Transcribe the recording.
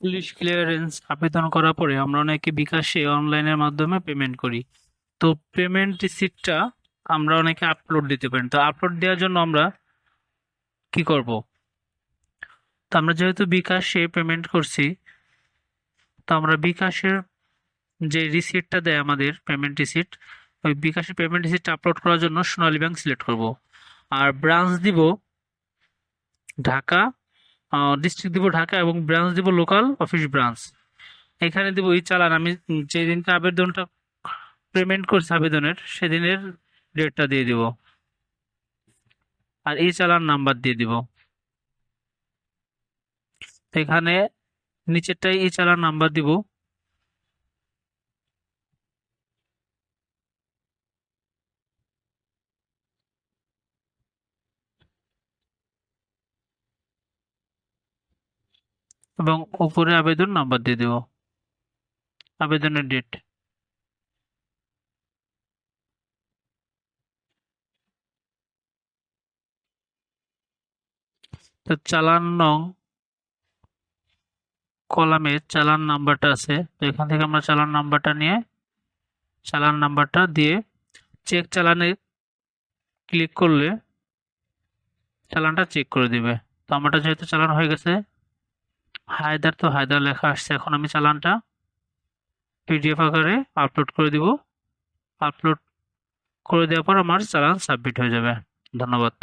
Police clearance আবেদন করার পরে আমরা অনেকে বিকাশে অনলাইনের মাধ্যমে পেমেন্ট করি। তো পেমেন্ট রিসিপ্টটা আমরা অনেকে আপলোড দিতে পারি। তো আপলোড দেওয়ার জন্য আমরা কি করব? তো আমরা যেহেতু বিকাশে পেমেন্ট করছি, তো আমরা বিকাশের যে রিসিপ্টটা দেয় আমাদের পেমেন্ট রিসিপ্ট, ওই বিকাশের পেমেন্ট রিসিপ্ট আপলোড করার জন্য সোনালী ব্যাংক সিলেক্ট করব। আর ব্রাঞ্চ দিব ঢাকা, ডিস্ট্রিক্ট দিব ঢাকা এবং ব্রাঞ্চ দিব লোকাল অফিস ব্রাঞ্চ। এখানে দিব এই চালান আমি যেদিনকে আবেদনটা পেমেন্ট করছি আবেদনের সেদিনের ডেটটা দিয়ে দিব, আর এই চালান নাম্বার দিয়ে দিব। এখানে নিচেরটাই এই চালান নাম্বার দিব। এবং উপরে আবেদন নাম্বার দিয়ে দিব, আবেদনের ডেট। তো চালান নং কলামে চালান নাম্বারটা আছে, তো এখান থেকে আমরা চালান নাম্বারটা নিয়ে চালান নাম্বারটা দিয়ে চেক চালানে ক্লিক করলে চালানটা চেক করে দিবে। তো আমারটা যেহেতু চালান হয়ে গেছে, হায়দার, তো হায়দার লেখা আসছে। এখন আমি চালানটা পিডিএফ আকারে আপলোড করে দিব। আপলোড করে দেওয়ার পর আমার চালান সাবমিট হয়ে যাবে। ধন্যবাদ।